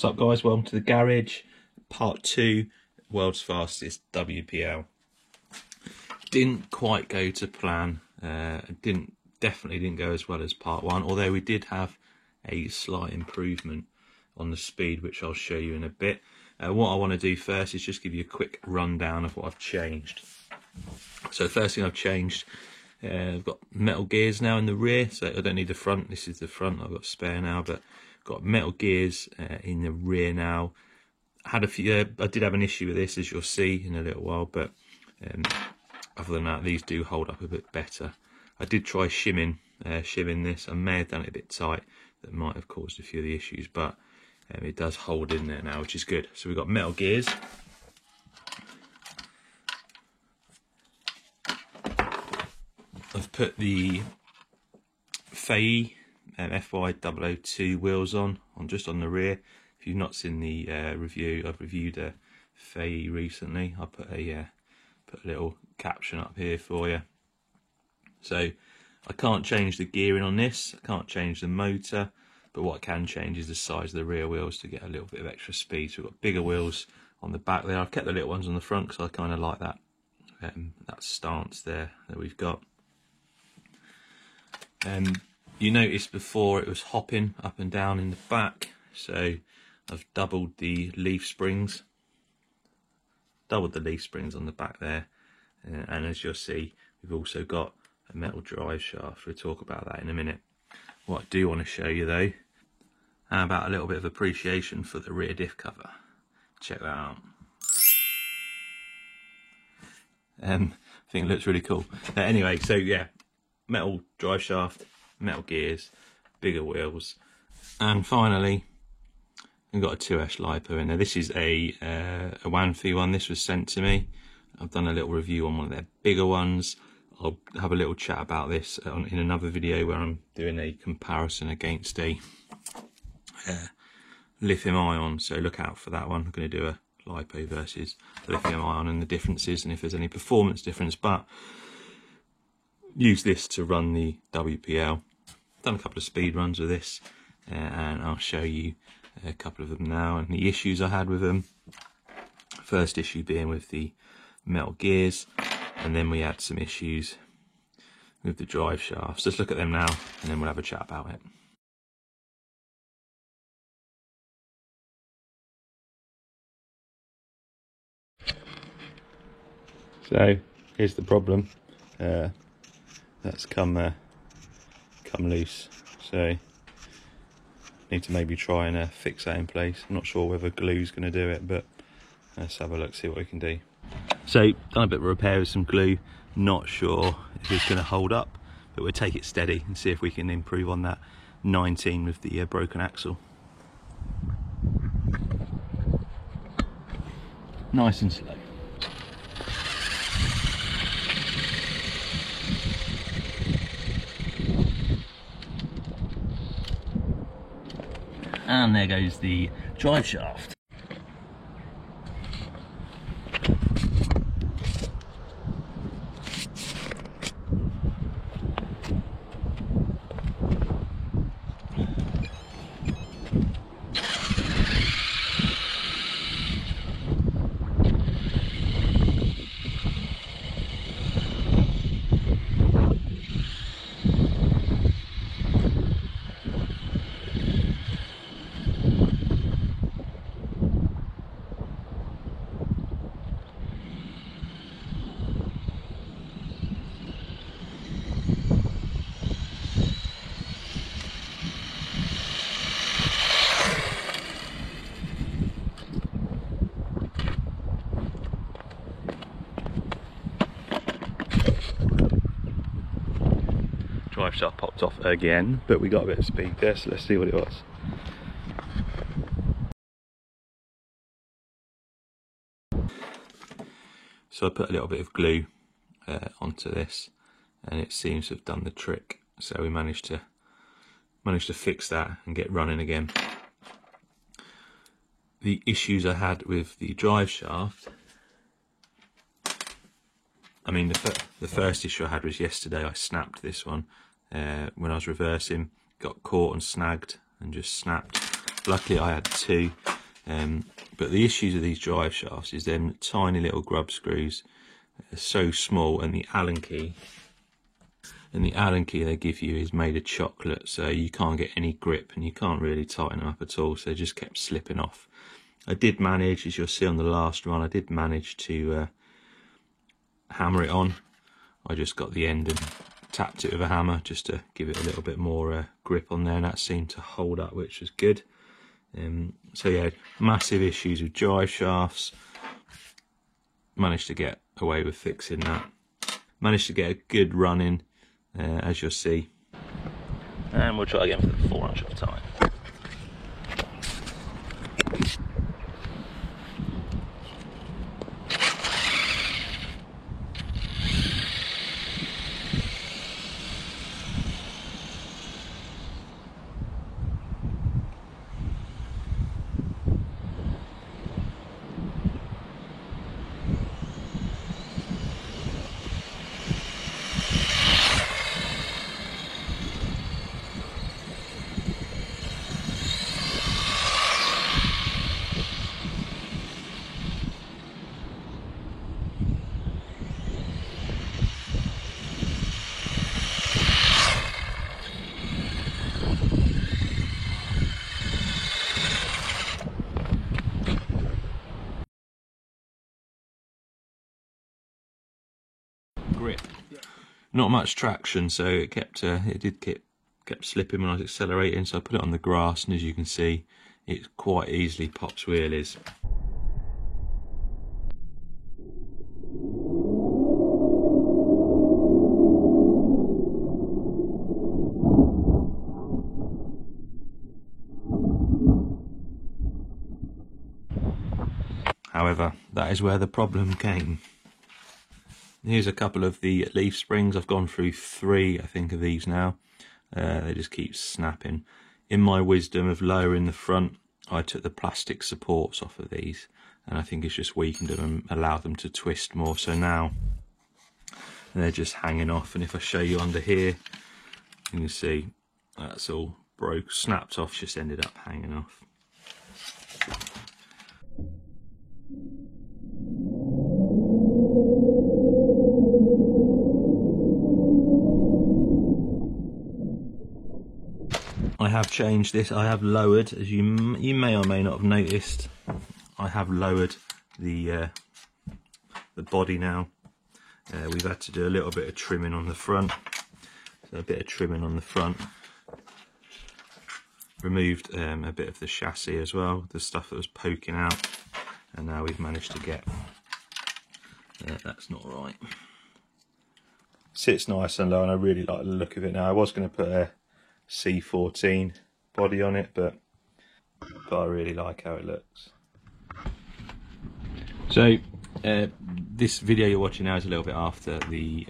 up guys, welcome to the garage, part 2, world's fastest WPL. Didn't quite go to plan, definitely didn't go as well as part 1, although we did have a slight improvement on the speed, which I'll show you in a bit. What I want to do first is just give you a quick rundown of what I've changed. So the first thing I've changed, I've got metal gears now in the rear, so I don't need the front. This is the front, I've got spare now, but got metal gears in the rear now. I did have an issue with this, as you'll see in a little while, but other than that, these do hold up a bit better. I did try shimming this. I may have done it a bit tight, that might have caused a few of the issues, but it does hold in there now, which is good. So we've got metal gears. I've put the Fey FY002 wheels on just on the rear. If you've not seen the review, I've reviewed a Fey recently. I put a little caption up here for you. So I can't change the gearing on this, I can't change the motor, but what I can change is the size of the rear wheels to get a little bit of extra speed. So we've got bigger wheels on the back there. I've kept the little ones on the front because I kind of like that that stance there that we've got. You noticed before it was hopping up and down in the back, so I've doubled the leaf springs on the back there, and as you'll see, we've also got a metal drive shaft. We'll talk about that in a minute. What I do want to show you though, how about a little bit of appreciation for the rear diff cover. Check that out. I think it looks really cool. Anyway, so yeah, metal drive shaft, metal gears, bigger wheels, and finally we've got a 2S LiPo in there. This is a Wanfi one. This was sent to me. I've done a little review on one of their bigger ones. I'll have a little chat about this in another video where I'm doing a comparison against a lithium ion, so look out for that one. I'm going to do a LiPo versus lithium ion and the differences and if there's any performance difference, but use this to run the WPL. Done a couple of speed runs with this, and I'll show you a couple of them now and the issues I had with them. First issue being with the metal gears, and then we had some issues with the drive shafts. Let's look at them now and then we'll have a chat about it. So here's the problem. That's come loose, so need to maybe try and fix that in place. I'm not sure whether glue's going to do it, but let's have a look, see what we can do. So done a bit of repair with some glue, not sure if it's going to hold up, but we'll take it steady and see if we can improve on that 19 with the broken axle. Nice and slow. And there goes the drive shaft. Drive shaft popped off again, but we got a bit of speed there, so let's see what it was. So I put a little bit of glue onto this, and it seems to have done the trick. So we managed to fix that and get running again. The issues I had with the drive shaft, I mean, the first issue I had was yesterday. I snapped this one when I was reversing, got caught and snagged and just snapped. Luckily I had two. But the issues with these drive shafts is them tiny little grub screws are so small, and the Allen key they give you is made of chocolate, so you can't get any grip and you can't really tighten them up at all, so they just kept slipping off. I did manage, as you'll see on the last run, I did manage to hammer it on. I just got the end and tapped it with a hammer just to give it a little bit more grip on there, and that seemed to hold up, which was good. So yeah, massive issues with drive shafts. Managed to get away with fixing that. Managed to get a good run in, as you'll see. And we'll try again for the 400th time. Grip, not much traction, so it kept slipping when I was accelerating. So I put it on the grass, and as you can see, it quite easily pops wheelies. However, that is where the problem came. Here's a couple of the leaf springs. I've gone through 3, I think, of these now. They just keep snapping. In my wisdom of lowering the front, I took the plastic supports off of these, and I think it's just weakened them and allowed them to twist more. So now they're just hanging off, and if I show you under here, you can see that's all broke, snapped off, just ended up hanging off. I have changed this. I have lowered, as you may or may not have noticed, I have lowered the body now. We've had to do a little bit of trimming on the front. So a bit of trimming on the front. Removed a bit of the chassis as well, the stuff that was poking out, and now we've managed to get that's not right. Sits nice and low, and I really like the look of it now. I was going to put a C14 body on it, but I really like how it looks. So this video you're watching now is a little bit after the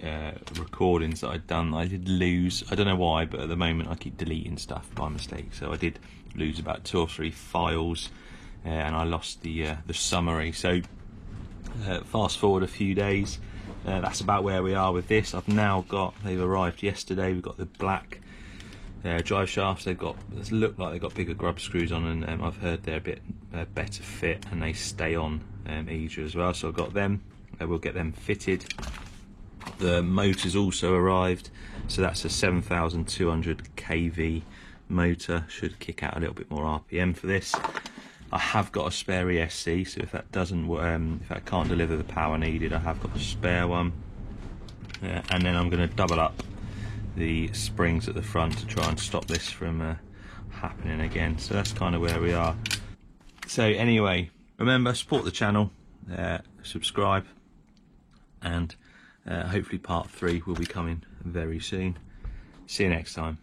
recordings that I'd done. I did lose, I don't know why, but at the moment I keep deleting stuff by mistake, so I did lose about 2 or 3 files, and I lost the summary. So fast forward a few days, that's about where we are with this. I've now got, they've arrived yesterday, we've got the black drive shafts. They look like they've got bigger grub screws on, and I've heard they're a bit better fit, and they stay on easier as well. So I've got them. We'll get them fitted. The motor's also arrived, so that's a 7,200 kV motor. Should kick out a little bit more RPM for this. I have got a spare ESC, so if that doesn't, if that can't deliver the power needed, I have got a spare one. And then I'm going to double up the springs at the front to try and stop this from happening again. So that's kind of where we are. So anyway, remember, support the channel, subscribe, and hopefully part 3 will be coming very soon. See you next time.